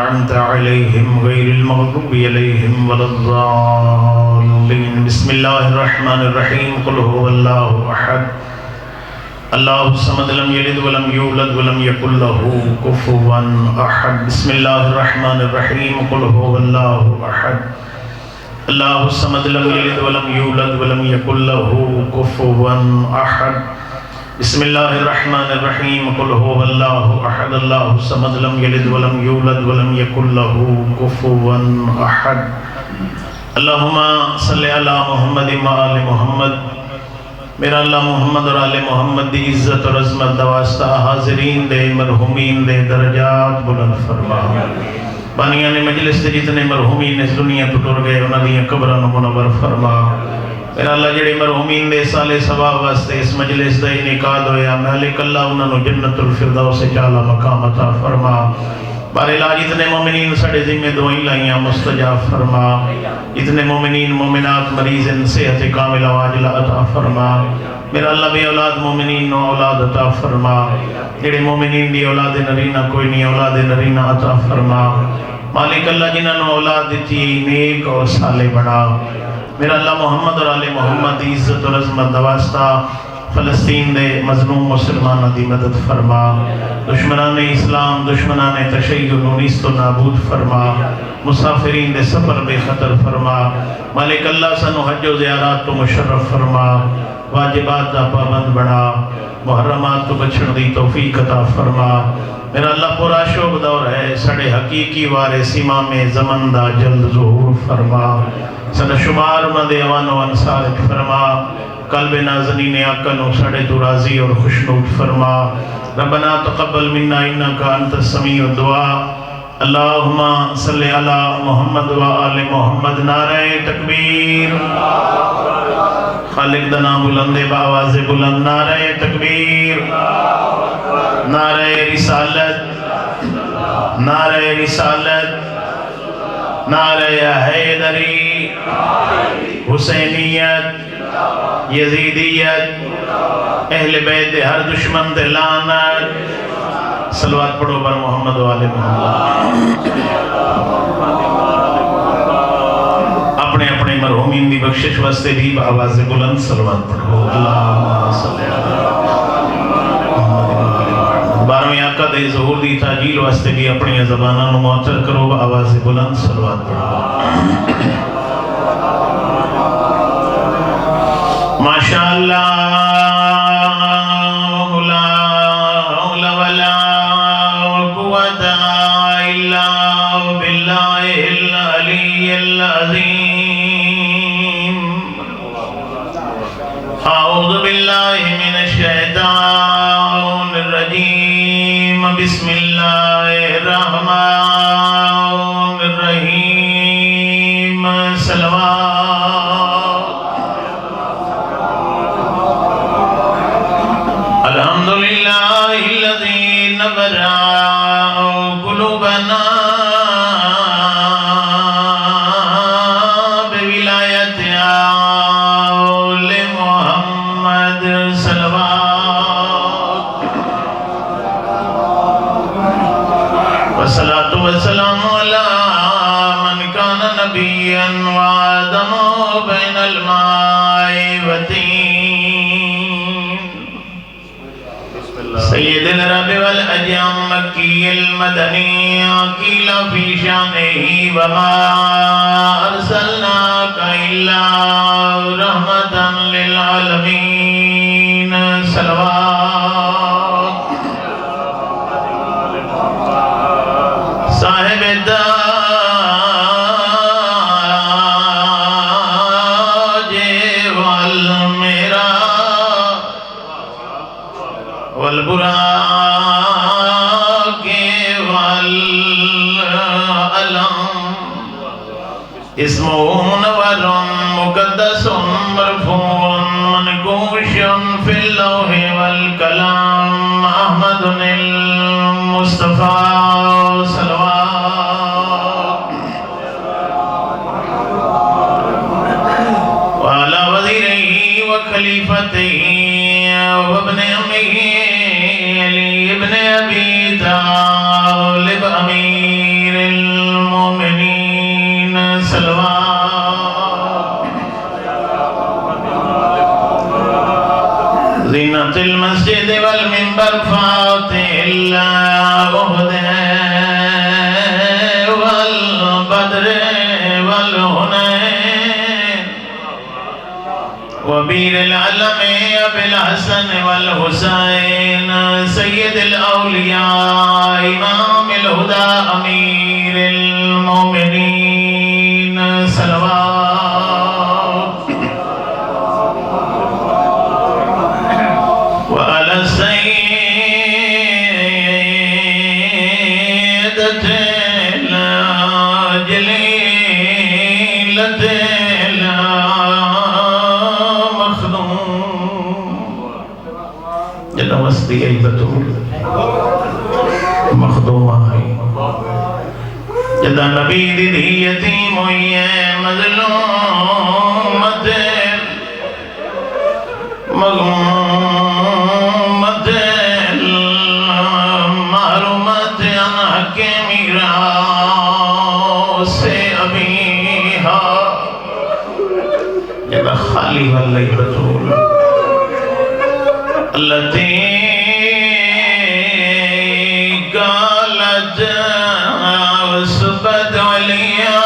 أنعمت عليهم غير المغضوب عليهم ولا الضالين. بسم الله الرحمن الرحيم. قل هو الله أحد الله الصمد لم يلد ولم يولد ولم يكن له كفوا أحد. بسم الله الرحمن الرحيم. قل هو الله أحد الله الصمد لم يلد ولم يولد ولم يكن له كفوا أحد. بسم الله الرحمن الرحيم. قل هو الله أحد الله الصمد لم يلد ولم يولد ولم يكن له كفوا أحد. اللهم صل على محمد وآل محمد. میرا اللہ محمد اور آل محمد دی عزت اور عظمت دا واسطہ حاضرین دے مرحومین دے درجات بلند فرما. بانیان مجلس دے جتنے مرحومین اس دنیا تو ٹر گئے انہاں دی قبراں منور فرما. میرا اللہ جڑے مرحومین دے سال ثواب واسطے اس مجلس دا انعقاد ہویا مالک اللہ انہاں نو جنت الفردوس اعلی مقام عطا فرما. بار الہ جتنے مومنین ساڑے ذمہ دعائیں لائیاں مستجاب فرما. جتنے مومنین مومنات مریض ان صحت کاملہ واجلہ عطا فرما. میرا اللہ بے اولاد مومنین نو اولاد عطا فرما. جڑے مومنین دی اولاد نرینہ کوئی نہیں اولاد نرینہ عطا فرما. مالک اللہ جنہاں نو اولاد دیتی نیک اور صالح بنا. میرا اللہ محمد اور آل محمد دی عزت اور عظمت دا واسطہ فلسطین دے مظلوم مسلمانہ دی مدد فرما. دشمنان اسلام دشمنان تشیع و نیست و نابود فرما. مسافرین دے سفر بے خطر فرما. مالک اللہ سنو حج و زیارات تو مشرف فرما. واجبات دا پابند بنا. محرمات تو بچن دی توفیق عطا فرما. میرا اللہ پورا شوب دور ہے سڑے حقیقی وارث امام زمن دا جلد ظہور فرما. سن شمار مند اوان و انصار فرما. قلب نازنین آقا نو سڑے تو راضی اور خوشنود فرما. ربنا تقبل منا انکا انت السمیع الدعا. اللہم صلی علی محمد و آل محمد. نعرہ تکبیر. خالق دنا بلند باواز بلند. نعرہ تکبیر. نعرہ رسالت. نعرہ رسالت. نعرہ حیدری. حسینیت. یزیدیت. اہل بیت ہر دشمن دے لعنت. صلوات پڑھو بر محمد و آل محمد. اپنے اپنے مرحومین دی بخشش واسطے بھی آواز بلند صلوات پڑھو. اللہم صلی علی محمد. بارہویں آقا دے ظہور دی تاجیل واسطے بھی اپنی زبانہ نو معطر کرو. آواز بلند صلوات پڑھو. ماشاءاللہ لا حول ولا قوة إلا بالله العلي العظيم. أعوذ بالله من الشيطان الرجيم. بسم الله الرحمن الرحيم. صلوات. الحمدللہ الذی نور قلوبنا بولایت آل محمد. صلوات. والصلاة والسلام علی من کان نبیا وآدم بین الماء والطین. سید الرب والأجام مکی المدنی قیل فی شانہ وما ارسلناک الا رحمتا للعالمین. صلوات. صاحب تاج والمیرا والبراق والعلم. اسمہ منور مقدس مرفوع منقوش فی اللوح والکلام. احمد المصطفیٰ. صلوات. وعلى وزیرہ وخلیفتہ وابن امہ علی ابن ابی طالب امیر المسجد والمنبر فاتح الله أهد والبدر والهنين وبير العلم أبي الحسن والحسين سيد الأولياء إمام الهدى أمير المؤمنين صلوات وعلى سيدة الجليلة جل وسطی ای بطول مخدومہ ہے جدہ نبی دی یتیم ہوئی ہے مظلومت مغمومت معلومت انحق میراث ابیہا جدہ خالی واللہ بطول التي قالت وسبت عليا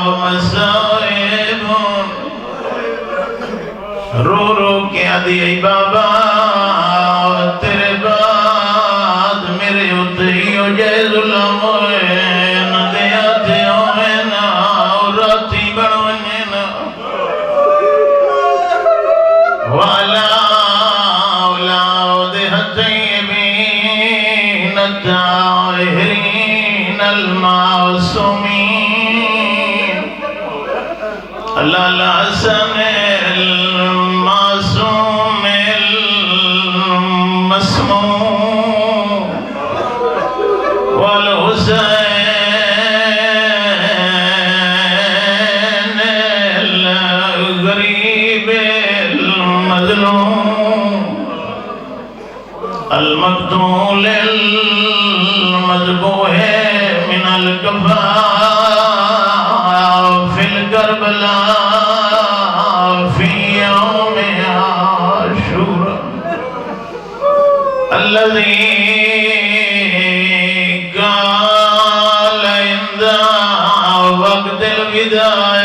ومصائب رو رو کے آدھی ای بابا تیرے بعد میرے اتری ہو جائے ظلم ہوئے نہ دیاتے ہوئے نہ راتی بڑھونے نہ والا الطاهرين المعصومين الحسن المعصوم المسموم والحسين الغريب المظلوم المقتول المذبوح من الكفاف في الكربلاء في يوم عاشوراء الذي قال عند وقت الوداع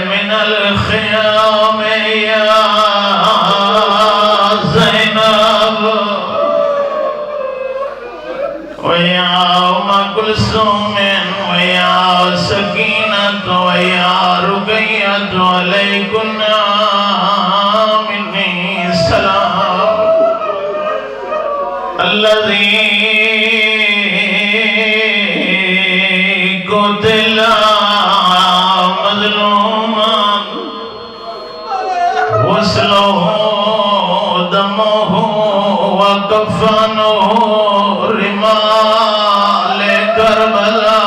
من الخيام يا زينب ويا أم كلثوم ويا سكينة ويا رقية عليكن مني سلام الذي قتل مظلوما وصله دمه وكفنه رمال کربلا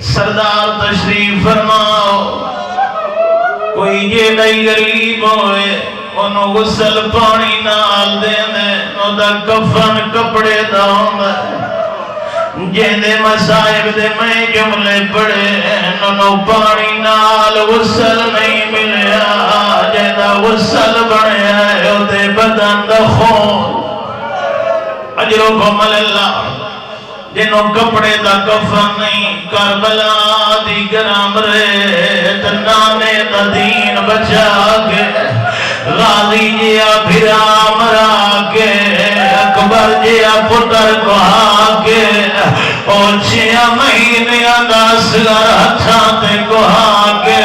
سردار تشریف فرماؤ کوئی یہ نہیں غریب ہوئے انہوں غسل پانی نال دینے انہوں دا کفن کپڑے داؤں جیندے مسائب دے میں جملے پڑے انہوں پانی نال غسل نہیں ملیا جیندہ غسل بڑھے ہے دے بدن دا خون اجرکم اللہ جنہوں کپڑے دا کفن نہیں کربلا دی گرام ریت نانے دا دین بچا کے غازی جیا بھرا مرا کے اکبر جیا پتر کو آکے اور 6 مہینے انداسگر ہتھاتے کو آکے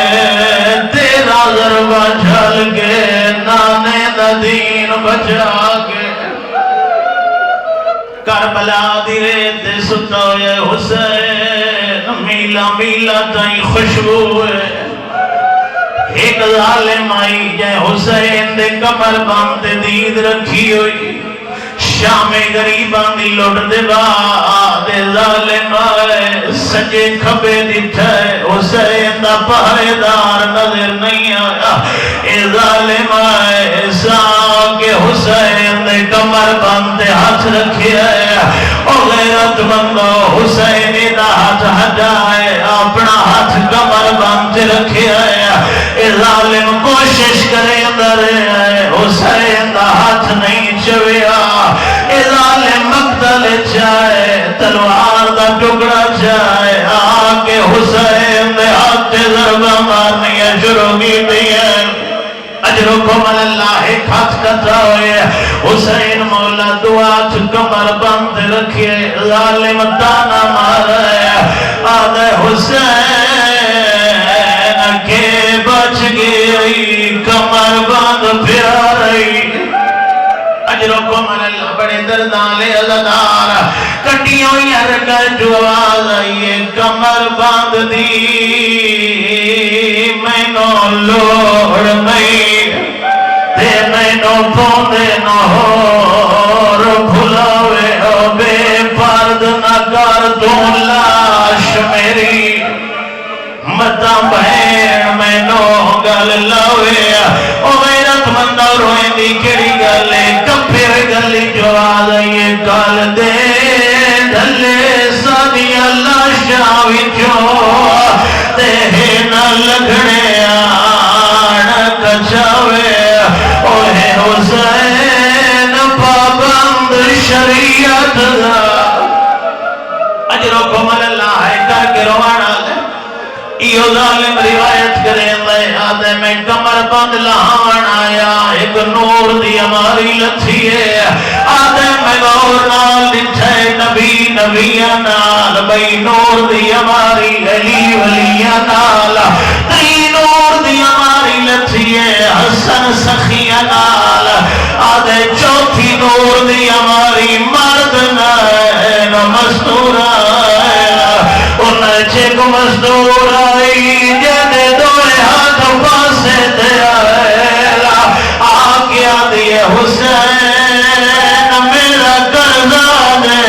تیرا ضربہ جھل کے نانے دا دین بچا کے کربلا دی ریت ستا ہوئے حسین میلا میلا تائیں خوشبو ہے ایک ظالم آئی جائے حسین دے کمر باندھتے دید رکھی ہوئی شام غریبان دی لوٹ دے بعد ظالم آئے سجے کھبے دیتا ہے حسین دا پہرے دار نظر نہیں آیا اے ظالم آئے ساکے حسین دے کمر باندھتے ہاتھ رکھے ہے او غیرت مندو حسین دا ہاتھ ہٹائے اپنا ہاتھ کمر باندھتے رکھے ہے اے ظالم کوشش کرے اندر حسین دا ہاتھ نہیں چویا، ظالم مقتل چاہے تلوار دا ٹکڑا چاہے آکے حسین دے ہاتھ ضربہ مارنی شروع کی دیا۔ اجرکم اللہ ایک ہاتھ کتا ہوئے، حسین مولا دعا کمر بند رکھئے، ظالم تانا مارے آدھے حسین کے بچ گئی کمر بند پھر رہی۔ اجرکم اللہ بڑے دردالے عزدار کٹیوں یرکر جو آواز آئیے کمر بند دی میں نو لوڑ نہیں تے میں نو پوندے نو ہور بھلاوے او بے پرد نہ کر تو لاش میری متا بہن میں نو گل لاوے او غیرت مندہ روئیں دی کڑی گلے کپھر گلی جو آدھائیے کال دے ڈھلے سادی اللہ شاوی جو تیہے نہ لگھنے آن کچھاوے اوہ حسین پابند شریعت دا۔ اجرکم اللہ ہے کر کے روانا دے ایو ظالم روایت کریں دے آدھے میں کمر بند لہان آیا ایک نور دی ہماری لتھیے آدھے میں غور نال لٹھے نبی نبیہ نال بھئی نور دی ہماری علی ولیہ نال تری نور دی ہماری لتھیے حسن سخیہ نال آدھے چوتھی نور دی ہماری مرد نائن مستورہ انہیں چیک مزدور آئی جنے دوئے ہاتھ پاسے دے آئیلا آگیا دیئے حسین میرا قرضہ دے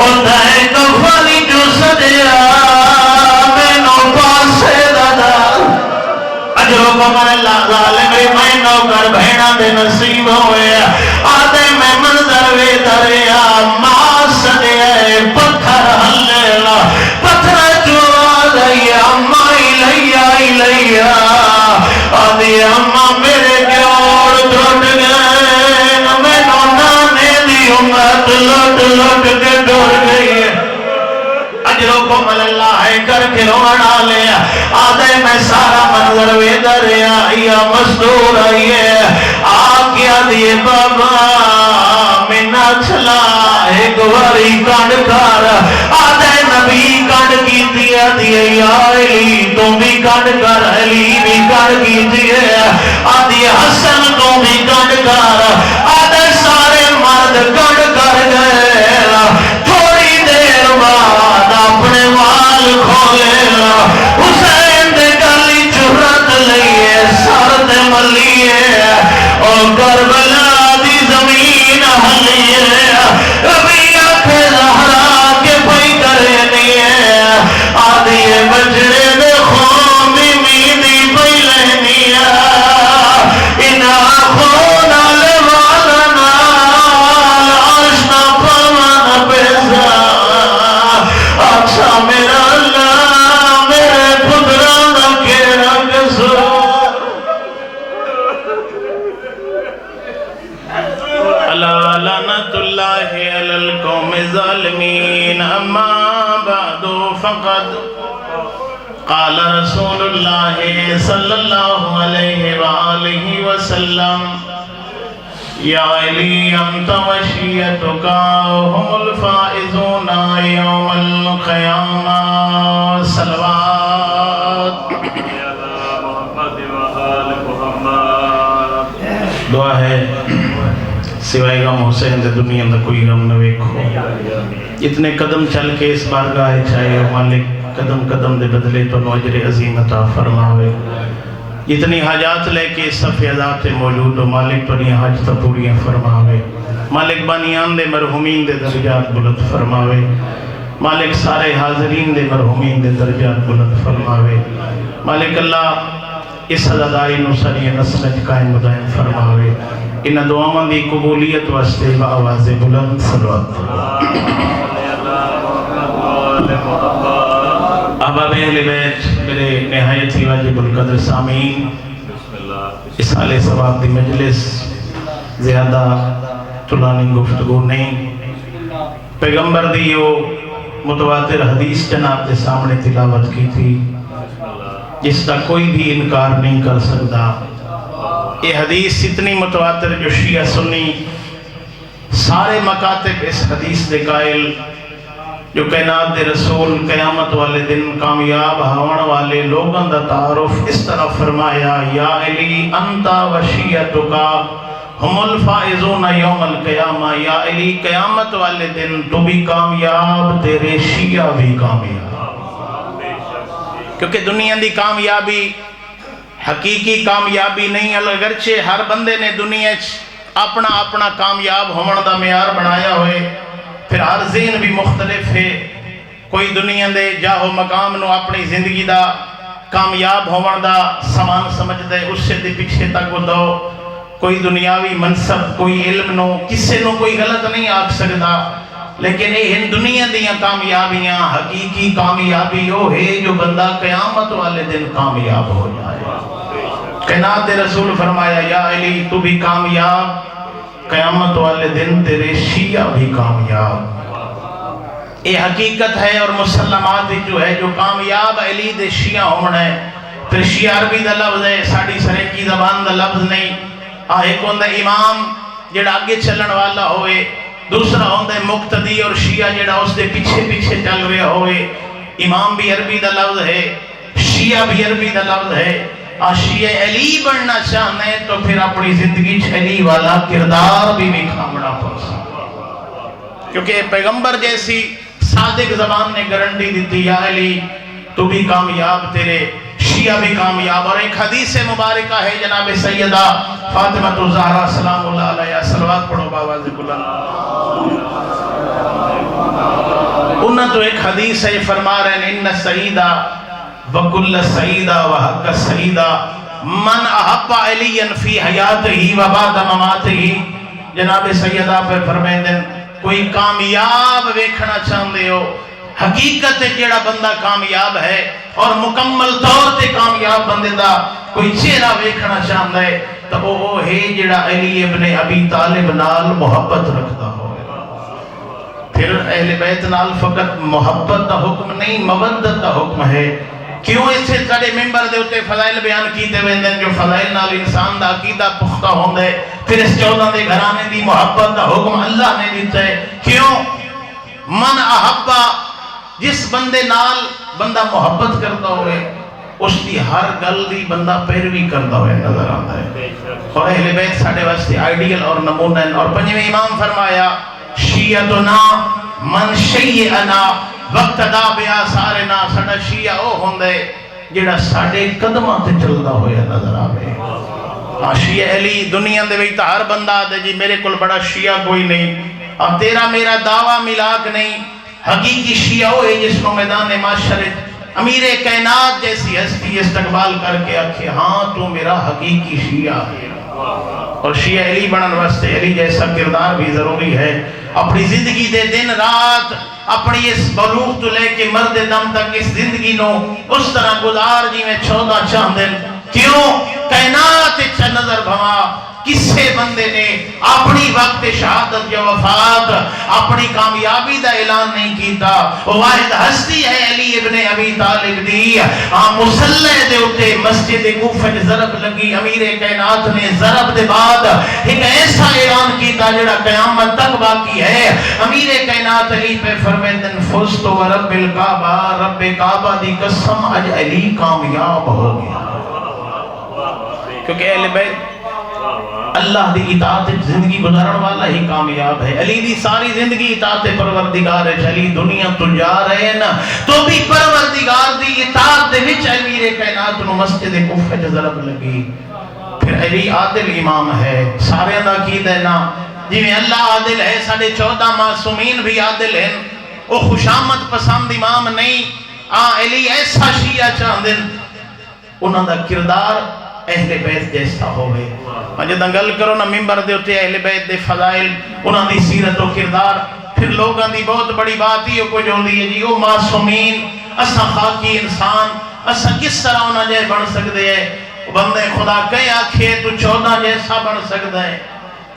انہیں کفالی جو سدیا میں نو پاسے دادا۔ اجرکم اللہ ظالم میں نو کر بھینا دے نصیب ہوئے آدھے میں منظر وے دریا ماں سدیا پتھر ہلیلا پتھر جو آدھائی اممہ الہیہ آدھی اممہ میرے گیور ٹوٹ گئے میں نو نانے دی امت لٹ لٹ کے ڈور گئی۔ اجرکم اللہ ہے کر کے روانا لیا آدھے میں سارا منظر وے دریا یا مزدور آئیے آگیا دیئے بابا مینا چھلا ایک واری کانڈ کار آدھے نبی کانڈ کی دیا دیئے یا علی تم بھی کانڈ کر علی بھی کانڈ کی دیئے آدھے حسن تم بھی کانڈ کر آدھے سارے مرد کانڈ کر گئے تھوڑی دیر بعد اپنے وال کھولے حسین دے گلی چہرت لئیے سر دے ملیے اور کربلا دی زمین ہلیے ابھی آنکھیں زہرا کے پئی کرے نیے آدھیے بجرے دے خون دی میدی پئی لہنیے انہا خون آلے والا نال آشنا پاوانا پیسا اچھا میرا اللہ میرے پدرانہ کے رنگ سو لعنت اللہ علی القوم الظالمین اما بعد فقد قال رسول اللہ صلی اللہ علیہ وآلہ وسلم یا علی انت وشیتک هم الفائزون یوم القیامہ صلوات دعا ہے سوائے غم حسین دے دنیا میں کوئی غم نہ ویکھو اتنے قدم چل کے اس بارگاہ چاہے مالک قدم قدم دے بدلے تو اجر عظیم عطا فرماوے اتنی حاجات لے کے صف عذاب موجود ہو مالک پنی حاجت پوریاں فرماوے مالک بانیان دے مرحومین دے درجات بلند فرماوے مالک سارے حاضرین دے مرحومین دے درجات بلند فرماوے مالک اللہ اس عزاداری نو ساری نسلت قائم دائم فرماوے ان دعاواں دی قبولیت واسطے بآواز بلند صلوات احباب اہل بیت، میرے نہایت ہی واجب القدر سامعین، اس حال ثواب دی مجلس زیادہ طولانی گفتگو نہیں، پیغمبر دی یہ متواتر حدیث جناب کے سامنے تلاوت کی تھی جس کا کوئی بھی انکار نہیں کر سکتا۔ یہ حدیث اتنی متواتر جو شیعہ سنی سارے مکاتب اس حدیث دے قائل، جو کائنات دے رسول قیامت والے دن کامیاب ہون والے لوگوں دا تعارف اس طرح فرمایا، یا علی انتا و شیعتکا ہم الفائزون یوم القیامہ، یا علی قیامت والے دن تو بھی کامیاب، تیرے شیعہ بھی کامیاب۔ کیونکہ دنیا دی کامیابی حقیقی کامیابی نہیں، اگرچہ ہر بندے نے دنیا اپنا اپنا کامیاب ہون دا معیار بنایا ہوئے، پھر ہر ذہن بھی مختلف ہے۔ کوئی دنیا دے جاہو مقام نو اپنی زندگی دا کامیاب ہون دا سامان سمجھ دے، اس سے دے پیچھے تک وہ دو، کوئی دنیاوی منصب، کوئی علم نو کسے نو کوئی غلط نہیں آکھ سکتا، لیکن یہ دنیا دیاں کامیابیاں حقیقی کامیابی وہ ہے جو بندہ قیامت والے دن کامیاب ہو جائے۔ کائنات دے رسول فرمایا، یا علی تو بھی کامیاب، قیامت والے دن تیرے شیعہ بھی کامیاب۔ یہ حقیقت ہے اور مسلمات جو ہے، جو کامیاب علی دے شیعہ ہونا ہے۔ پھر شیعہ عربی دا لفظ ہے، ساڑی سریکی زبان دا لفظ نہیں۔ ایک ہوندہ امام جڑا آگے چلن والا ہوئے، دوسرا ہوندہ مقتدی اور شیعہ جڑا اس دے پیچھے پیچھے چل رہے ہوئے۔ امام بھی عربی دا لفظ ہے، شیعہ بھی عربی دا لفظ ہے۔ شیعہ علی بننا چاہنا ہے تو پھر اپنی زندگی علی والا کردار بھی کھامنا پڑتا، کیونکہ پیغمبر جیسی صادق زبان نے گارنٹی دیتی، یا علی تو بھی کامیاب، تیرے شیعہ بھی کامیاب۔ اور ایک حدیث مبارکہ ہے جناب سیدہ فاطمہ الزہرا سلام اللہ علیہ، صلوات پڑھو باواز بلند۔ انہاں تو ایک حدیث ہے، فرما رہے ہیں، ان سیدہ وکل سیدہ وحق سیدہ من احب علی فی حیاتہی وبعد مماتہی۔ جناب سیدہ پہ فرمائیں دن، کوئی کامیاب ویکھنا چاہتے ہو، حقیقت جڑا بندہ کامیاب ہے اور مکمل طور تے کامیاب بندے دا کوئی چہرہ ویکھنا چاہتا ہے تو وہ ہے جڑا علی ابن ابی طالب نال محبت رکھتا ہو۔ پھر اہل بیت نال فقط محبت دا حکم نہیں، مودت دا حکم ہے۔ کیوں اسے سارے ممبر دے ہوتے فضائل بیان کیتے ویندن، جو فضائل نال انسان دا عقیدہ پختہ ہوندے۔ پھر اس 14 دے گھرانے دی محبت دا حکم اللہ نے دیتا ہے۔ کیوں؟ من احبا، جس بندے نال بندہ محبت کرتا ہوئے اس دی ہر گل دی بندہ پیروی کرتا ہوئے نظر آتا ہے۔ اور اہل بیت ساڑھے واسطے آئیڈیل اور نمونہ۔ اور پنجویں امام فرمایا، شیعتنا من شیعنا وقتدا بیا سارنا، ساڑھا شیعہ او ہوندے جڑا ساڑھے قدمہ تے چلتا ہویا نظر آوے۔ شیعہ علی دنیا دے ویتا ہر بندہ دے جی میرے کل بڑا شیعہ کوئی نہیں، تیرا میرا دعویٰ ملاک نہیں۔ حقیقی شیعہ ہوئے جس کو میدان معاشرت امیر کائنات جیسی ہستی استقبال کر کے آکھے، ہاں تو میرا حقیقی شیعہ ہے۔ اور شیعہ علی بنن واسطے علی جیسا کردار بھی ضروری ہے۔ اپنی زندگی دے دن رات اپنی اس بلوغ تو لے کے مرد دم تک اس زندگی نو اس طرح گزار جی میں 14 چاند دن۔ کیوں؟ کائنات اچھا نظر بھوا، کسے بندے نے اپنی وقت شہادت یا وفات اپنی کامیابی دا اعلان نہیں کیتا۔ واحد ہستی ہے علی ابن ابی طالب دی۔ مسلح دے اتے مسجد کوفہ ضرب لگی، امیر کائنات نے ضرب دے بعد ایک ایسا اعلان کیتا جڑا قیامت تک باقی ہے۔ امیر کائنات علی پہ فرمیدن، فزت و رب الکعبہ، رب کعبہ دی قسم اج علی کامیاب ہو گیا۔ کیونکہ اہل بیت اللہ دی اطاعت زندگی گزارن والا ہی کامیاب ہے۔ علی دی ساری زندگی اطاعت پروردگار ہے۔ علی دنیا تو جا رہے ہیں نا تو بھی پروردگار دی اطاعت دے وچ امیر کائنات نو مسجد کوفہ ضرب لگی۔ پھر علی عادل امام ہے، سارے دا عقیدہ ہے نا جی میں اللہ عادل ہے، ساڑھے 14 معصومین بھی عادل ہیں۔ وہ خوشامد پسند امام نہیں، علی ایسا شیعہ چاہندن انہاں دا کردار اہل بیت جیسا ہوئے۔ جدہ گل کرو نا ممبر دے ہوتے اہل بیت دے فضائل، انہاں دی سیرت و کردار، پھر لوگاں دی بہت بڑی بات ہی کچھ ہوندی ہے جی وہ معصومین اسا خاکی انسان اسا کس طرح انہاں جے بن سکدے ہیں؟ بندے خدا کہیں آکھے تو 14 جیسا بن سکتا ہے۔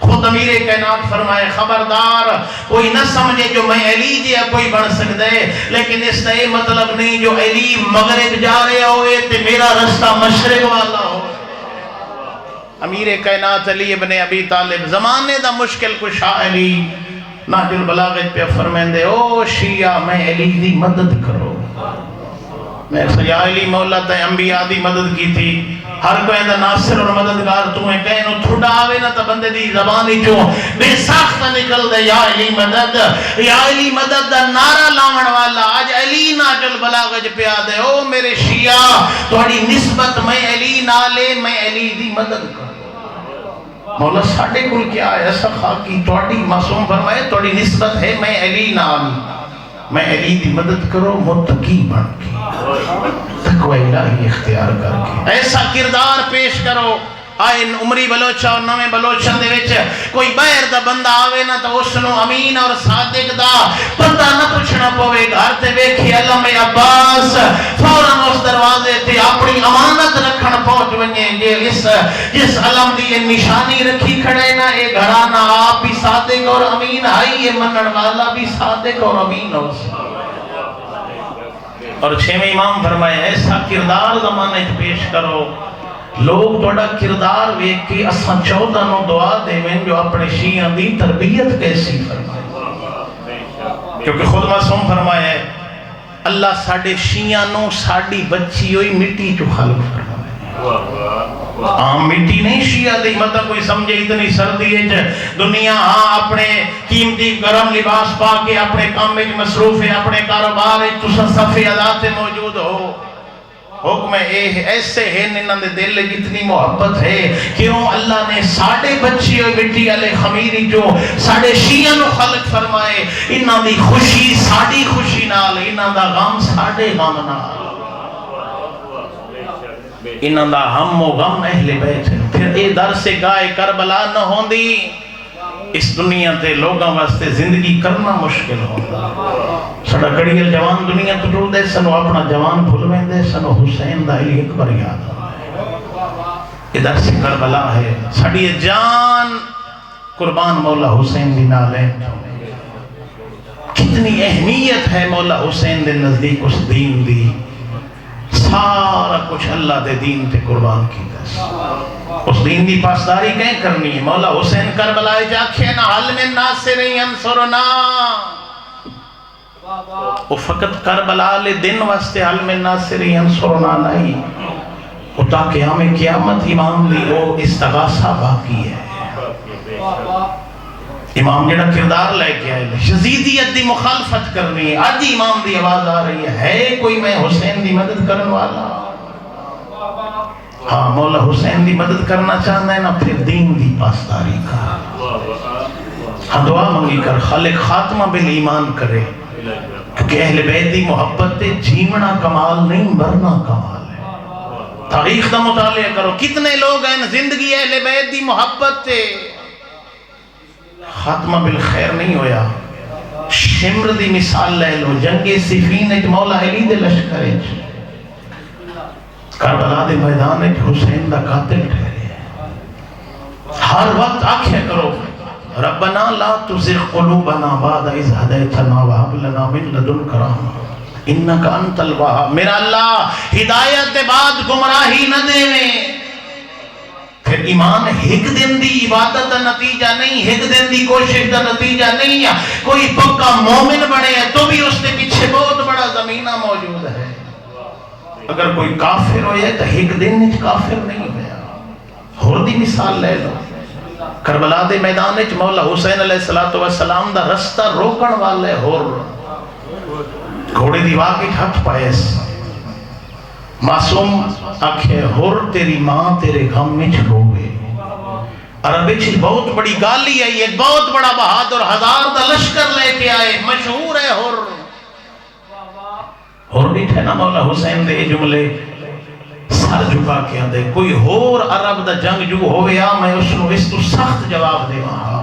خود امیر کائنات فرمائے خبردار کوئی نہ سمجھے جو میں علی جی کوئی بن سکتا ہے، لیکن اس کا یہ مطلب نہیں جو علی مغرب جا رہے ہوئے تے میرا رستہ مشرق والا ہو۔ امیر کائنات علی ابن ابی طالب زمانے دا مشکل کشا علی نہج البلاغت پہ فرمائیں دے او شیعہ میں علی دی مدد کرو۔ میں یا علی مولا تے انبیاء دی مدد کی تھی، ہر کوئی دا ناصر اور مددگار تو ہے، کہیں نو تھوڑا آوے نا تا بندے دی زبانی جو بے ساختہ نکل دے یا علی مدد، یا علی مدد دا نعرہ لاؤن والا آج علی نہج البلاغت پہ آدھے او میرے شیعہ توڑی نسبت میں علی نالے میں علی دی مدد کروں۔ مولا ساڑھے کل کیا ہے ایسا خاکی توڑی معصوم فرمائے توڑی نسبت ہے میں علی نال، میں علی دی مدد کرو متقی بن کے تقوی الہی اختیار کر کے ایسا کردار پیش کرو۔ آئین عمری بلوچہ اور نویں بلوچن دے وچ کوئی باہر دا بندہ آوے نا تو اس نو امین اور صادق دا پتہ نہ پوچھنا پوے، گھر تے ویکھی علم عباس فوراً اس دروازے تے اپنی امانت رکھن پہنچ ونجے جس علم دی نشانی رکھی کھڑے نا اے گھرانہ آپ بھی صادق اور امین آئی، یہ منن والا بھی صادق اور امین ہو سکتا۔ اور چھویں امام فرمائے ایسا کردار زمانے پیش کرو لوگ توڑا کردار ویک کے اساں 14 نو دعا دے میں جو اپنے شیعہ دی تربیت کیسی فرمائے، کیونکہ خود معصوم فرمائے اللہ ساڑھے شیعہ نو ساڑھی بچی ہوئی مٹی جو خلق فرمائے، عام مٹی نہیں شیعہ دی مطلب کوئی سمجھے اتنی سردی ہے دنیا ہاں اپنے قیمتی گرم لباس پا کے اپنے کام میں مصروف ہے، اپنے کاروبار ہے تو صفحے عدات موجود ہو۔ حکم ایسے ہیں انہوں نے دل جتنی محبت ہے کیوں اللہ نے ساڑھے بچی ہوئی مٹی علیہ خمیری جو ساڑھے شیعہ نو خلق فرمائے، انہوں دی خوشی ساڑھی خوشی نال، انہوں دا غم ساڑھے غم نال، انہوں دا ہم و غم اہل بیت ہے۔ پھر اے در سے گائے کربلا نہ ہوندی اس دنیا تے لوگاں واسطے زندگی کرنا مشکل ہوتا۔ سڑا کڑیل جوان دنیا تو ٹول دے سنو اپنا جوان بھول میں دے سنو حسین دا علی اکبر یاد ادھر سے کربلا ہے سڑی جان قربان مولا حسین دی نالے، کتنی اہمیت ہے مولا حسین دے نزدیک اس دین دی، سارا کچھ اللہ دے دین تے قربان کی دس، اس دین دی پاسداری کہیں کرنی ہے۔ مولا حسین کربلائے جاکھے نا حل میں ناصرین انصرنا، وہ فقط کربلا لے دن واسطے حل میں ناصرین انصرنا نہیں، وہ تاکہ ہمیں قیامت امام دی وہ استغاثہ باقی ہے۔ امام جڑا کردار لے کے آئے یزیدیت دی مخالفت کرنی ہے، آج امام دی آواز آ رہی ہے کوئی میں حسین دی مدد کرنے والا؟ ہاں مولا حسین دی مدد کرنا چاہتا ہے نا پھر دین دی پاسداری کا، ہاں دعا منگی کر خالق خاتمہ بالایمان کرے، کیونکہ اہل بیت دی محبت تے جیمنا کمال نہیں مرنا کمال ہے۔ تاریخ دا مطالعہ کرو کتنے لوگ ہیں زندگی اہل بیت دی محبت تے خاتمہ بالخیر نہیں ہویا۔ شمر دی مثال لے لو، جنگ صفین ایک مولا علی دے لشکر ایک کربلا دے میدان ایک حسین دا قاتل ٹھہرے، ہر وقت آنکھیں کرو ربنا لا تزغ قلوبنا بعد اذ ہدیتنا وہب لنا من لدنک رحمۃ انک انت الوہاب، میرا اللہ ہدایت دے بعد گمراہی نہ دے میں۔ پھر ایمان ایک دن دی عبادت دا نتیجہ نہیں، ایک دن دی کوشش دا نتیجہ نہیں ہے، کوئی پکا مومن بنے ہے تو بھی اس کے پیچھے بہت بڑا زمینہ موجود ہے۔ اگر کوئی کافر ہوئے تو ایک دن نیچ کافر نہیں ہویا۔ اور دی مثال لے لو، کربلا دے میدان وچ مولا حسین علیہ السلام دا رستہ روکن والے اور گھوڑے دی واقعی ہاتھ پائے معصوم آکھے ہور تیری ماں تیرے غم میں روے، عربی چھ بہت بڑی گالی ہے، ایک بہت بڑا بہادر ہزار دا لشکر لے کے آئے، مشہور ہے ہور بیٹھے نا مولا حسین دے جملے سر جھکا کے آدھے کوئی ہور عرب دا جنگ جو ہوئے میں اس تو سخت جواب دے وہاں،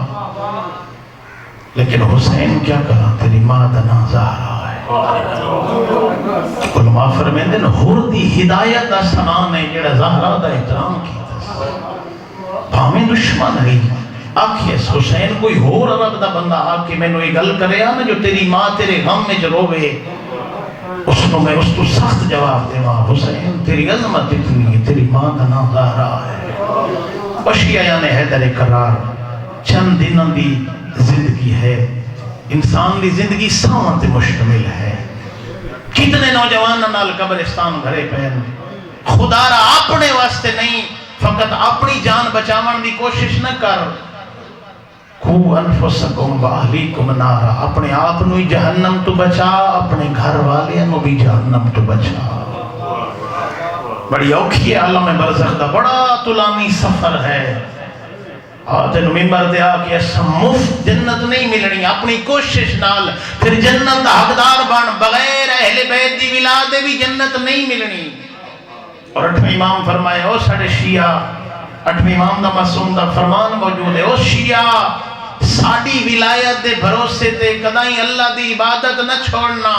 لیکن حسین کیا کہا تیری ماں دا نازارہ ہے، ماں فرمیندے نے ہور دی ہدایت دا سامان ہے جڑا زہرا دا احترام کیتا بھاویں دشمن ہے آکھے حسین کوئی ہور عرب دا بندہ آکے میں نے یہ گل کرے نا جو تیری ماں تیرے غم میں روے اس کو میں اس تو سخت جواب دے ماں حسین تیری عظمت اتنی ہے تیری ماں کا نام زہرا ہے بشیہ یعنی حیدر قرار چند دنوں دی زندگی ہے انسان دی زندگی ساواں تے مشتمل ہے کتنے نوجوان نال قبرستان گھرے پہن خدا را اپنے واسطے نہیں فقط اپنی جان بچاون دی کوشش نہ کر کو انفسکم و اہلیکم نارا اپنے آپ نو جہنم تو بچا اپنے گھر والے نو بھی جہنم تو بچا بڑی اوکھی عالم برزخ دا بڑا طولانی سفر ہے تینوں ممبر دے آ کے ایسا مفت جنت نہیں ملنی اپنی کوشش نال پھر جنت دا حقدار بن بغیر اہل بیت دی ولادت بھی جنت نہیں ملنی اور 8ویں امام فرمائے او ساڑے شیعہ 8ویں امام دا معصوم دا فرمان موجود ہے او شیعہ ساڑی ولایت دے بھروسے تے کدائیں اللہ دی عبادت نہ چھوڑنا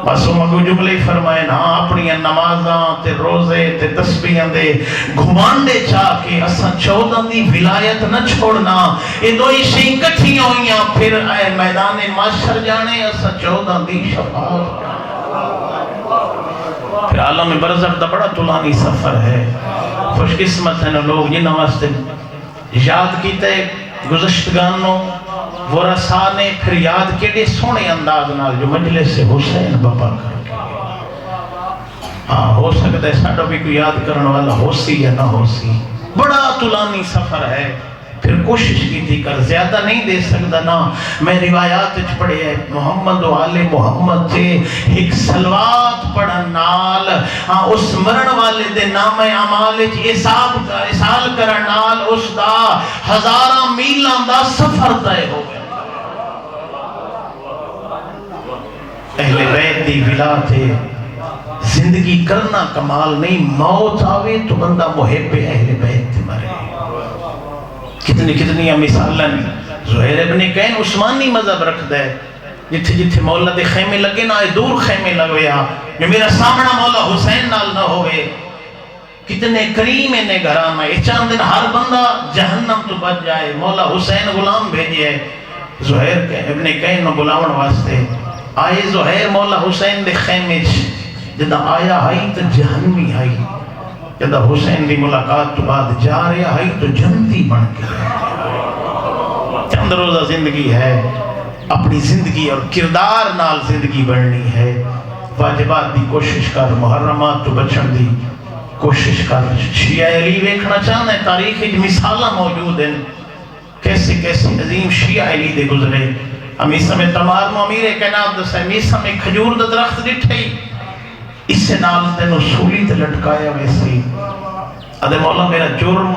معصوم اگو جملے فرمائے نا اپنی نمازاں تے روزے تے تسبیحاں دے گھمانڈے چاہ کے اساں 14 دی ولایت نہ چھوڑنا یہ دو شیئیں کٹھیاں ہوئیاں پھر اے میدان معاشر جانے اساں 14 دی شفاعت پھر عالم برزخ دا بڑا طولانی سفر ہے خوش قسمت ہیں لوگ جنہاں واسطے یاد کیتے گزشتگانوں ورثاء نے پھر یاد کیڑے سونے انداز نال جو مجلس حسین بپا کر کے ہو سکتا ہے ساڑھا بھی کوئی یاد کرنے والا ہو سی یا نہ ہو سی بڑا طولانی سفر ہے پھر کوشش کی تھی کر زیادہ نہیں دے سکتا نا میں روایات پڑھے ہیں محمد و آل محمد تھے ایک سلوات پڑھن نال اس مرن والے دے نام اعمال احسال کرن نال اس دا 1000 میلاں دا سفر طے ہو گیا اہل بیت دی ولایت زندگی کرنا کمال نہیں موت آوے تو بندہ محب اہل بیت تے مرے کتنی مثالیں زہیر ابن قین عثمانی مذہب رکھ دے جتھے جتھے مولا دے خیمے لگے نا دور خیمے لگویا جو میرا سامنا مولا حسین نال نہ ہوئے کتنے کریم انہیں گھرانا یہ چاند دن ہر بندہ جہنم تو بچ جائے مولا حسین غلام بھیجئے زہیر ابن قین نو بلاون واسطے آئے زہیر مولا حسین دے خیمے جدہ آیا ہائی تو جہنمی آئی جدہ حسین دی ملاقات تو بعد جا رہا ہے تو جنتی بن کے چند روزہ زندگی ہے اپنی زندگی اور کردار نال زندگی بڑھنی ہے واجبات دی کوشش کر محرمات تو بچن دی کوشش کر شیعہ علی ویکھنا چاہنا ہے تاریخ ایک مثالہ موجود ہیں کیسے کیسے عظیم شیعہ علی دے گزرے امیسہ میں تمار مو امیر کائنات دسا امیسہ میں کھجور دا درخت ڈٹھئی اس سے نال تینوں سولی تے لٹکایا ویسی ادھے مولا میرا جرم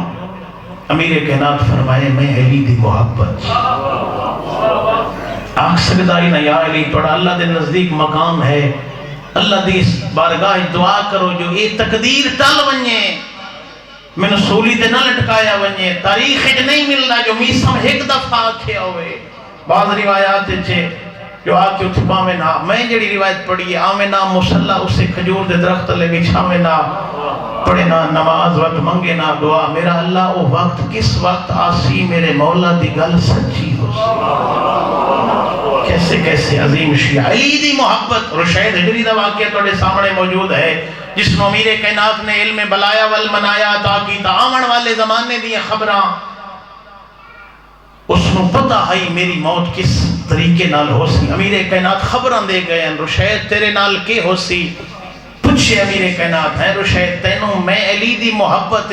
امیر کائنات فرمائے میں علی دی محبت آنکھ سکدائی نہ یا علی توڑا اللہ دے نزدیک مقام ہے اللہ دی بارگاہ دعا کرو جو یہ تقدیر ٹل ونجے میں نے سولی تے نہ لٹکایا ونجے تاریخ نہیں ملنا جو میسم ایک دفعہ کھیا ہوئے بعض روایات چھے جو آکے اتھ پاوینا میں جڑی روایت پڑھی ہے آوینا مسلح اسے کھجور دے درخت لے بچھاوینا پڑھنا نماز وقت منگینا دعا میرا اللہ وہ وقت کس وقت آسی میرے مولا دی گل سچی ہو سی کیسے کیسے عظیم شیعہ علی دی محبت رشید ہجری دا واقعہ توڑے سامنے موجود ہے جس نو امیر کائنات نے علم بلایا والمنایا تاکی تعاون والے زمانے دی خبراں اس نو پتہ ہے میری موت کس طریقے نال ہو سی امیر کائنات خبراں دے گئے ہیں رشید تیرے نال کے ہو سی پوچھے امیر کائنات ہے رشید تینوں میں علی دی محبت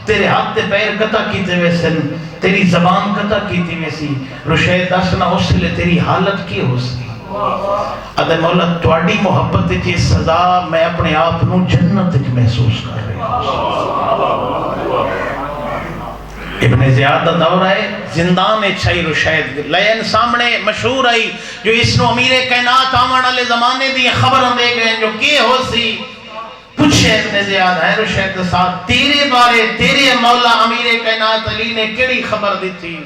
تیرے ہاتھ تے پیر قطع کیتے ویسن تیری زبان قطع کیتی ویسی رشید دسنا اس لئے تیری حالت کی ہو سی ادھے مولا تواڈی محبت کی سزا میں اپنے آپ نو جنت محسوس کر رہا ہوں ابن زیاد دا دور ہے زندان چھائی رشید لین سامنے مشہور آئی جو اس نو امیر کائنات آمان علی زمانے دی خبروں دے گئے جو کی ہو سی پوچھے ابن زیاد ہے رشید ساتھ تیرے بارے تیرے مولا امیر کائنات علی نے کیڑی خبر دی تھی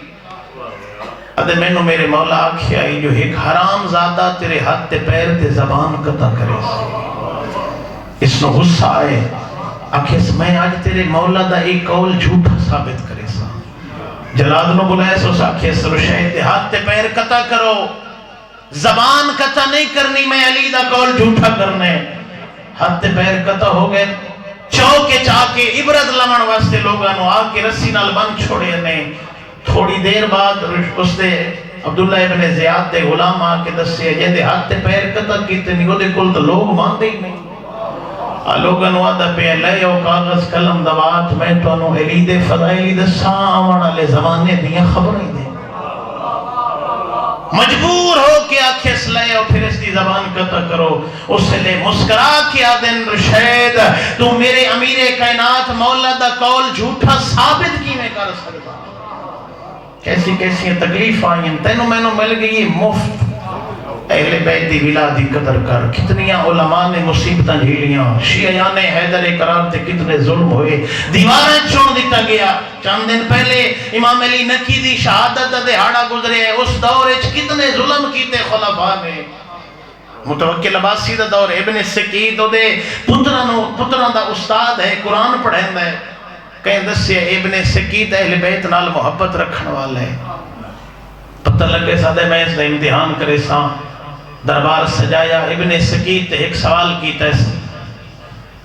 ادھے میں میرے مولا آکھیا ہی جو ایک حرام زادہ تیرے ہاتھ تے پیر تے زبان قطع کرے اس نو غصہ آئے آکھیس میں آج تیرے مولا دا ایک قول جھوٹا ثابت کرے سا جلاد نو بلائے سو آکھیس رشید ہاتھ تے پیر قطع کرو زبان قطع نہیں کرنی میں علی دا قول جھوٹا کرنے ہاتھ تے پیر قطع ہو گئے چوکے چاکے عبرت لمن واسطے لوگانو آکے رسی نال بند چھوڑے نے تھوڑی دیر بعد اس دے عبداللہ ابن زیاد دے غلام آکے دسے جن دے ہاتھ تے پیر قطع کیتے نہیں وہ دے کل تو لوگ مان دے ہی نہیں لوگن وعدہ پہ لے او کاغذ قلم دوات میں تو انو علی دے فضائلی دے سامن علی زمانے دیاں خبریں دے مجبور ہو کے آکھس لے او پھر اس دی زبان قطع کرو اس سے لے مسکرا کے آدن رشید تو میرے امیر کائنات مولا دا قول جھوٹا ثابت کی میں کر سکتا کیسی کیسی تکلیف آئیں تینوں میں مل گئی مفت اہل بیت دی ولادی قدر کر کتنیاں علماء نے مصیبتاں جھیلیاں شیعیان حیدر کرام تے کتنے ظلم ہوئے دیواریں چھوڑ دیتا گیا چند دن پہلے امام علی نکی دی شہادت دہاڑا گزرے اس دور وچ کتنے ظلم کیتے خلفاء نے متوکل عباسی دا دور ابن سکید دے پتراں دا استاد ہے قرآن پڑھیندا ہے کہیں دسے ابن سکید اہل بیت نال محبت رکھن والا ہے پتہ لگے سادے میں اس دا امتحان کرے ساں دربار سجایا ابن سکیت ایک سوال کیتا ہے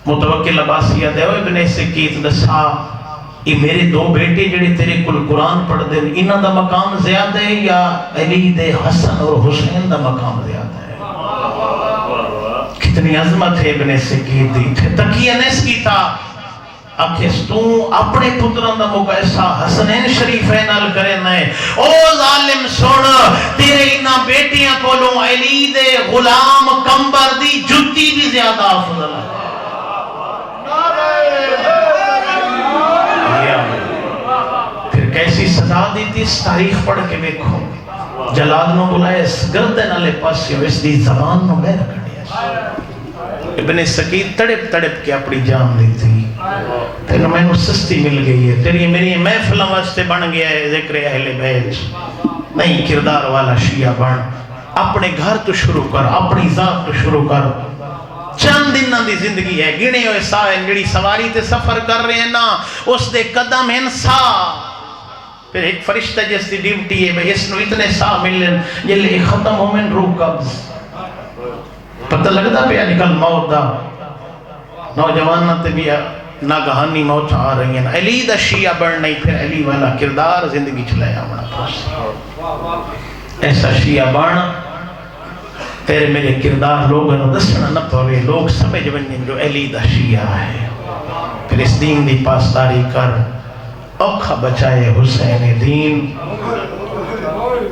متوکل عباسیہ دے ابن سکیت دسا یہ میرے دو بیٹے جڑے تیرے کل قرآن پڑھ دیں انہاں دا مقام زیادہ ہے یا علی دے حسن اور حسین دا مقام زیادہ ہے کتنی عظمت ہے ابن سکیت دی تقیہ نیس کی تھا آکھیس تو اپنے پتران دا مقایسہ حسنین شریفین نال کرے نئے او ظالم سن تیرے انہا بیٹیاں کولوں علی دے غلام کمبر دی جتی بھی زیادہ افضل ہے پھر کیسی سزا دی تھی اس تاریخ پڑھ کے دیکھو جلال نو بلائے اس گردن علی پاسیوں اس دی زبان نو میں رکھنے ابن سکید تڑپ تڑپ کے اپنی جان دی تھی تیرے میں نو سستی مل گئی ہے تیری میری محفل واسطے بن گیا ہے ذکر اہل بیت نہیں کردار والا شیعہ بن اپنے گھر تو شروع کر اپنی ذات تو شروع کر چند دنوں دی زندگی ہے گنے ہوئے سا جڑی سواری تے سفر کر رہے ہیں نا اس دے قدم ہیں سا پھر ایک فرشتہ جس دی ڈیوٹی ہے بھئی اس نو اتنے سا ملن جلے ختم ہو من روح قبض پتہ لگتا پہ نکل موت دا نوجوان تے بھی ناگہانی موت آ رہی ہیں علی دا شیعہ بڑھ نہیں پھر علی والا کردار زندگی چلایا ہونا پاس ایسا شیعہ بڑھ تیرے میرے کردار لوگوں نے دسنا نہ پوے لوگ سمجھ بنیں جو علی دا شیعہ ہے پھر اس دین دی پاسداری کر اوکھا بچائے حسین دین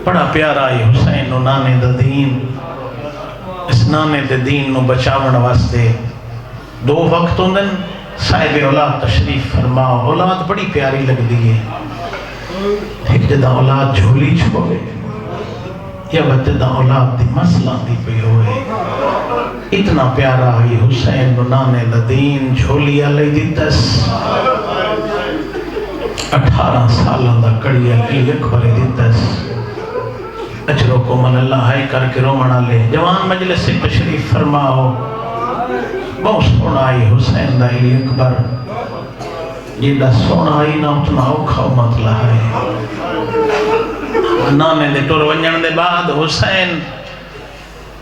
بڑا پیارا ہے حسین و نانے دا دین اس نانے دے دین نو بچاون واسطے دو وقت ہوندن صاحب اولاد تشریف فرماؤ اولاد بڑی پیاری لگ دی ہے ایک جدہ اولاد جھولی چھوڑے یا بجدہ اولاد دی مسئلہ دی پہ ہوئے اتنا پیارا ہے حسین نو نانے دا دین جھولی علی دی تس 18 سالوں دا کڑی علی اکبر دی تس اجروں کو من اللہ ہائی کر کے رومنا لے جوان مجلس سے تشریف فرماؤ بہت سونا آئی حسین دا علی اکبر جیدہ سونا آئی نا اتنا اوکھا مطلع ہے نانے دے ٹور ونجن دے بعد حسین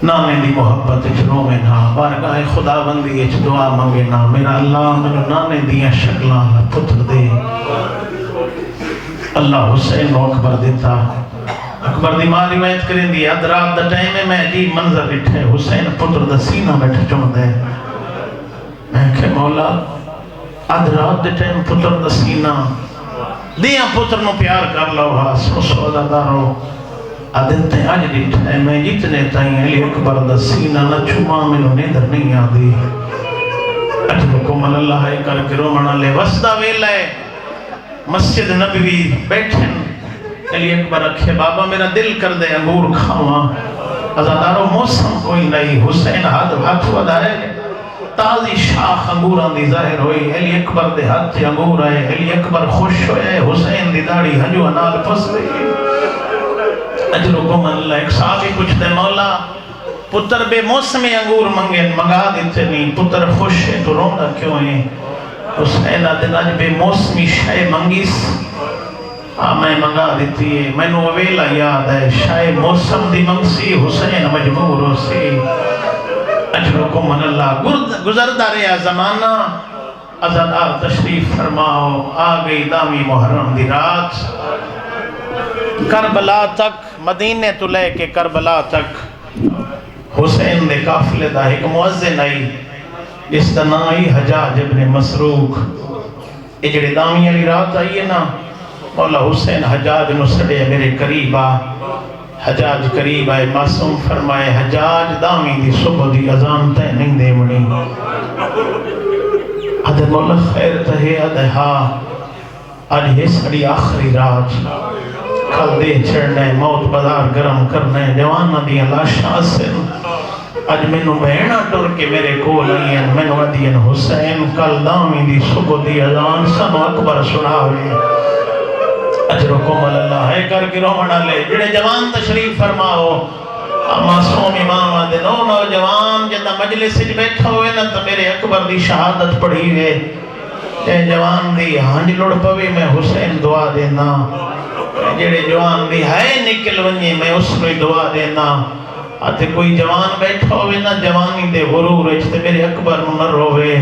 نانے دی محبت اچھروں میں نا بارگاہ خدا بندی اچھ دعا منگے نا میرا اللہ میرا نانے دیا شکلان پتر دے اللہ حسین و اکبر دیتا اکبر دی ماں روایت کریں دی ادرات دا ٹائم ہے میں عجیب منظر اٹھے حسین پتر دا سینہ بیٹھ چون دے میں کہ مولا ادرات دا ٹائم پتر دا سینہ دیاں پتر نو پیار کر لو ہاں سو سودا دارو آدھتے آج دیٹھے میں جتنے تائیں علی اکبر دا سینہ نہ چھما میں نو نیدر نہیں آدھی اجرکم اللہ کر کے رومنا لے وسدہ ویلے مسجد نبوی بیٹھن علی اکبر رکھے بابا میرا دل کر دے انگور کھاواں ازادارو موسم کوئی نہیں حسین ہاتھ ودا ہے تازی شاخ انگوران دی ظاہر ہوئی علی اکبر دے ہاتھ انگور آئے علی اکبر خوش ہوئے حسین دی داڑی ہجو انال پس گئی اجرکم اللہ. ایک صحابی پوچھتے مولا پتر بے موسم انگور منگا دیتے نہیں، پتر خوش ہے تو رونا کیوں ہے؟ حسین آدھے آج بے موسمی شاہ منگیس میں منگا دیتی ہے. میں نو ویلا یاد ہے شاہ موسم دی منگسی حسین مجبور ہو سی. اجرکم اللہ. گزردہ رہا زمانہ، عزادار تشریف فرماؤ. آ گئی دامی محرم دی رات، کربلا تک، مدینے تو لے کے کربلا تک حسین دے قافلے دا ایک مؤذن آئی جس کا نام آئی حجاج ابن مسروق. یہ جڑے دامی علی رات آئی ہے نا، مولا حسین حجاج نو سڑے میرے قریب آ. حجاج قریب آئے، معصوم فرمائے حجاج دامی دی صبح دی اذان تے نہیں دے منی. آدھے مولا خیر تہے. آدھے ہاں آج یہ سڑی آخری رات، کل دے چڑھنے موت بازار گرم کرنے جوانہ دیا لاشاں سے. آج میں نو بہنہ ٹر کے میرے کول آئین، میں نو دین حسین کل دامی دی صبح دی اذان سنو اکبر سناوے. اجرکم اللہ ہے کر کے رومنہ لے. جڑے جوان تشریف فرماؤ. معصوم امام آدھے نو نوجوان جدہ مجلس سے بیٹھا ہوئے نا تو میرے اکبر دی شہادت پڑھی ہوئے. جے جوان دی ہانج لڑ پوی میں حسین دعا دینا. جڑے جوان دی ہے نکل ونجے میں اس کو دعا دینا. آتے کوئی جوان بیٹھا ہوئے نا جوانی دے غرور اچھتے میرے اکبر نہ روے.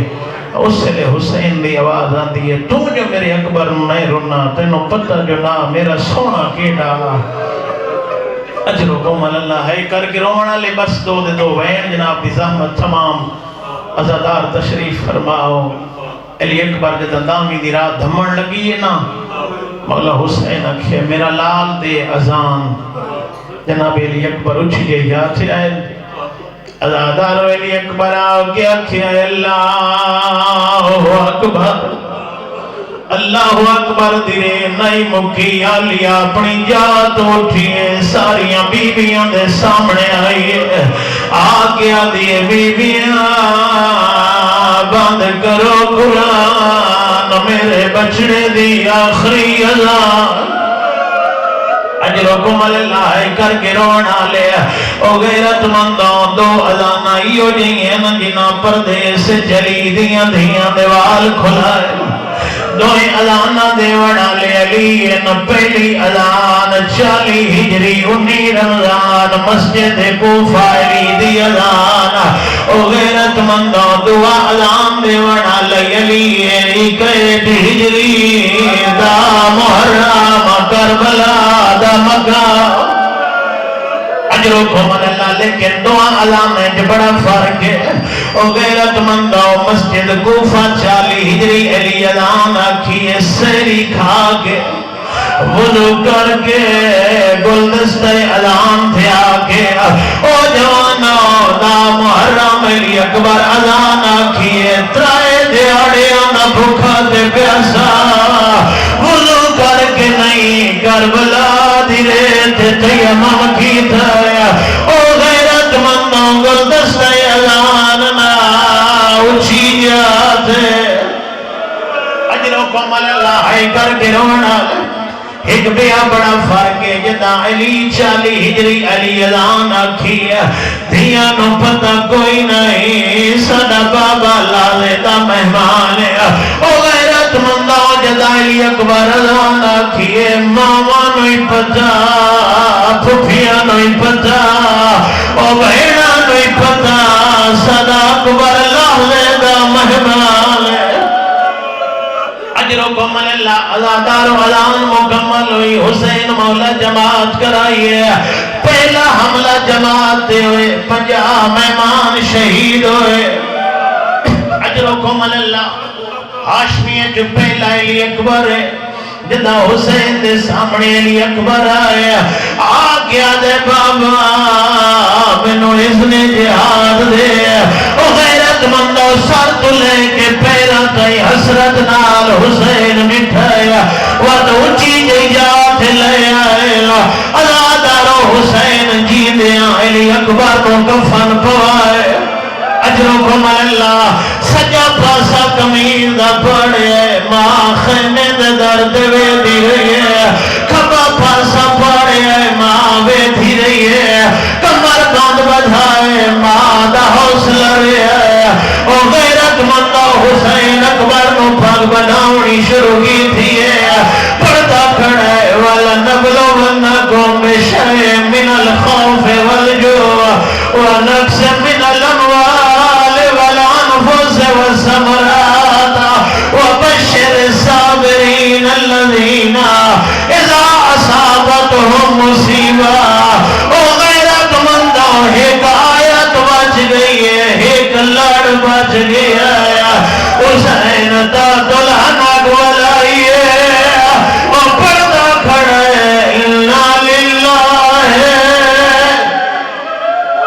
اس سے لے حسین دی آواز آتی ہے تو جو میرے اکبر نہیں رونا تینو پتہ جو نا میرا سونا کیڑا. اجرکم اللہ ہے کر کے رونا لے. بس دو وین جناب دی زحمت تمام. عزادار تشریف فرماؤ. علی اکبر جدہ دامی دی رات دھمن لگی ہے نا، مولا حسین اکھے میرا لال دے اذان. جناب علی اکبر اچھئے جاتے آئے. عزادار علی اکبر آؤ کے اکھے اللہ اکبر اللہ اکبر دیرے نئی مکی آلیا اپنی جات اٹھئے. ساریاں بیویاں دے سامنے آئیے. آگیا دیئے بیویاں بند کرو قرآن میرے بچڑے دی آخری اذان. اجرکم اللہ کر کے رونا لے. او غیرت مندوں دو اذانہ ایو جیئن جنا پردے سے چلی دیاں دیوال کھلائے. دوئے اذانہ دیوڑا لے علی پہلی اذان 40 ہجری 19 رمضان مسجد کوفہ علی دی اذان. او غیرت مندوں دعا اذان دیوڑا لے علی 21 ہجری دا محرم کربلا دا مقام. اجرکم اللہ. لیکن دعا علامت بڑا فرق ہے. او غیرت مندو مسجد کوفہ 40 ہجری علی اذان آکھیے سیری کھا کے وضو کر کے گلدستہ اذان تھے آکے. او جوانو دا محرم علی اکبر اذان آکھیے ترائے دیاڑیاں نہ بھوکا دے پیاسا وضو کر کے نہیں کربلا دی ریت تیمم کی تھایا. او غیرت مندوں گلدستہ اذان نہ اچھی جاتے. اجرکم اللہ ہے کر کے رونا. ایک بیا بڑا فرق ہے جدا علی 40 ہجری علی اذان آکھی ہے. دھیاں نو پتہ کوئی نہیں سدا بابا لالے دا مہمان ہے. او غیرت مندہ جدا علی اکبر اذان آکھی ہے. ماما نوی پتہ پھوپھیاں نوی پتہ او بہنہ نوی پتہ سدا اکبر لالے دا مہمان ہے. اجرکم اللہ. عزادار اذان مکمل ہوئی. حسین مولا جماعت کرائیے. پہلا حملہ جماعت ہوئے 50 مہمان شہید ہوئے. اجرکم اللہ. ہاشمیہ جو پہلا علی اکبر ہے جدا حسین دے سامنے علی اکبر آئے. آگیا دے بابا منو اذن جہاد دے. او غیرت مندو سر تو لے کے پیرا تائی حسرت نال حسین مٹھایا. وقت اچھی جات لے آئے. عزادارو حسین جی دیا علی اکبر کو کفن پوائے. اجرکم اللہ. سجا پاسا کمیل دا پڑے ماں خیمے دے درد وے دی گئی ہے. کھبا پاسا پڑے ماں وے غیرت مند حسین اکبر نو پاگ بناونی شروع کی تھی پڑھتا کھڑا ہے وَلَنَبْلُوَنَّكُمْ بِشَيْءٍ مِّنَ الْخَوْفِ وَالْجُوعِ وَنَقْصٍ مِّنَ الْأَمْوَالِ وَالْأَنفُسِ وَالثَّمَرَاتِ وَبَشِّرِ الصَّابِرِينَ الَّذِينَ إِذَا أَصَابَتْهُمْ مُصِیبَةٌ او غیرت مندو ایک آیت بچ گئی ہے ایک لڑ بچ گیا ہے حسین تا دلہن اگولائی ہے اور پردہ کھڑا ہے اِنَّا لِلَّهِ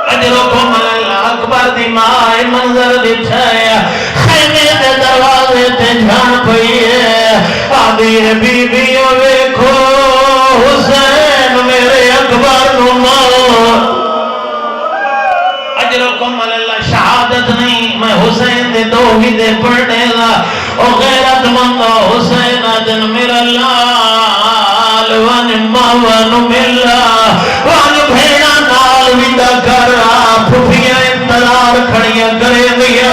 اجرکم اللہ اکبر دی ماں منظر دکھایا خیمے دے دروازے تے جھان پئی ہے آدھی بی بیوں ویکھو حسین میرے اکبر نو مارو اجرکم اللہ شہادت نہیں میں حسین دے دو ہی دے پڑھنے لا او غیرت مند حسین دن میرا لال وان ماوان ملا وان بھیڑا نال ویدہ کر پھوپیاں انتظار کھڑیاں کرے دیا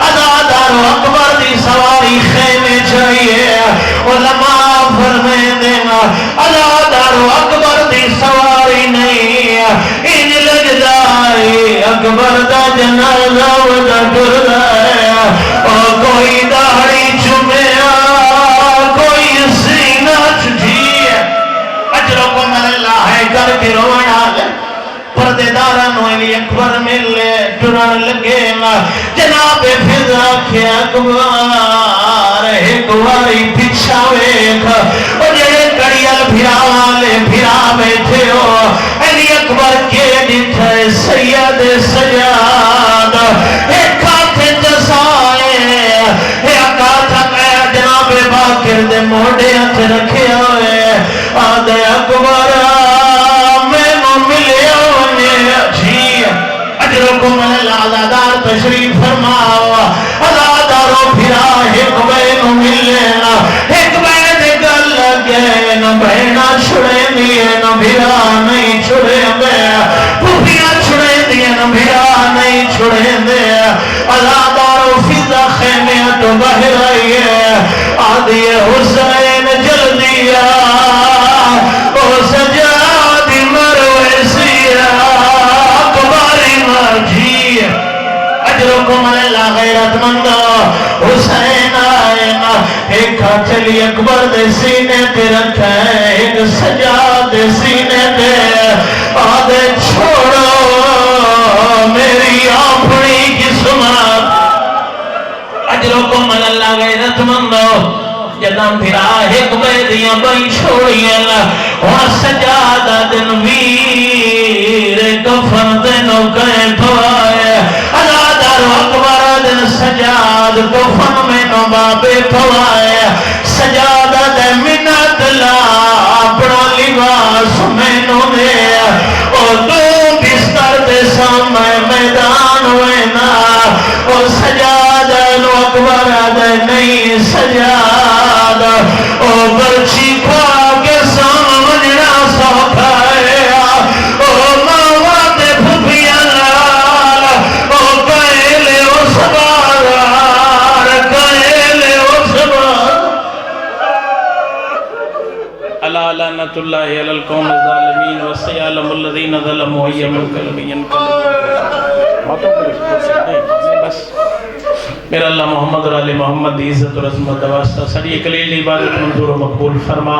ازادار اکبر دی سواری خیمے چاہیے علماء فرمائے دینا ازادار اکبر دی سواری نہیں ان لگ جائے اکبر دا جنازہ ودا ڈر رہا اور کوئی داڑھی چمیا کوئی سینہ چھٹی اجرکم اللہ ہے کر کے رونا پردے دارانو علی اکبر ملے ڈران لگے جناب فضا کے اکبر ایک واری پچھا ویکھ اور جڑے کڑیال بھیرا والے بھیرا بیٹھے ہو علی اکبر کے جتھے سید سجاد ایک ہاتھ جسائے ایک ہاتھ جناب باقر دے موڑے ہاتھ رکھے ہوئے آدھے اکبر اجرکم اللہ ازادار تشریف فرماؤ ازادارو پھرا ایک بین ملنا ایک بین گل لگے نہ بہنا چھڑے دیئے نہ بھرا نہیں چھڑے دے پھوپیاں چھڑے دیئے نہ بھرا نہیں چھڑے دے ازادارو فضا خیمے تو بہر آئیے آدھی حسین جل دیا او سجادی مروے سیا اجرکم اللہ غیرت مند حسین آئینا ایک ہتھلی اکبر دے سینے پہ رکھا ہے ایک سجاد دے سینے پہ آدھے چھوڑو میری آپنی قسمت اجرکم اللہ غیرت مند جدام پھرا ایک بیدیاں بھائی چھوڑی اللہ وہاں سجادہ دن ویر کفن دنوں کہیں پھوائے ازادار اکبر دن سجاد کفن میں نبابے پھوائے سجادہ دے منت لا اپنا لباس میں نو دے اور تو بستر دے سامنے میدان ہوئے نا اور سجادہ نو اکبر دے نہیں سجادہ اور برچی کھا کے سامنے سوکھا ہے اور ماما تے پھوپیاں لال اور کہلے اس بار کہلے اس بار اللہ لعنت اللہ علی القوم الظالمین وسیعلم الذین ظلموا ای منقلب بس میرا اللہ محمد اور آل محمد دی عزت اور عظمت واسطہ ساری اکلیل عبادت منظور و مقبول فرما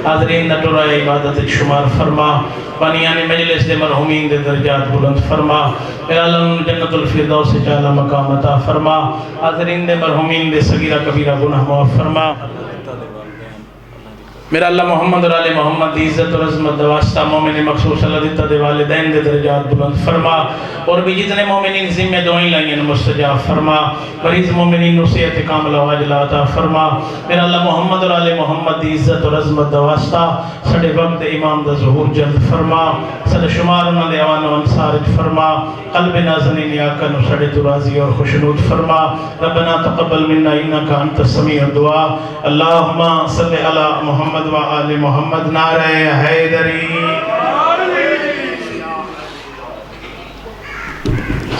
حاضرین نٹورہ عبادت شمار فرما بانیان مجلس دے مرحومین دے درجات بلند فرما میرا اللہ جنت الفردوس سے جعلہ مقام عطا فرما حاضرین دے مرحومین دے صغیرہ کبیرہ گناہ معاف فرما میرا اللہ محمد اور آل محمد دی عزت اور عظمت واسطہ مومن مخصوص اللہ دیتا دے والدین دے درجات بلند فرما اور بھی جتنے مومنین ذمہ دعائیں لائیں مستجاب فرما مریض مومنین نصیحت کامل عاجل عطا فرما میرا اللہ محمد اور آل محمد دی عزت اور عظمت واسطہ سڑے وقت امام دا ظہور جلد فرما سڑے شمار انہوں دے اوان و انصارج فرما قلب نازنین آقا نو سڑے تو راضی اور خوشنود فرما ربنا تقبل منا انکا انت السمیع الدعا اللہم صلی علی محمد و آل محمد نعرہ حیدری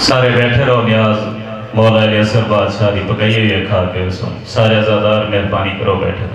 سارے بیٹھے رہو نیاز مولا علی اصغر بادشاہ دی پکائی ہوئی کھا کے سارے عزادار مہربانی کرو بیٹھے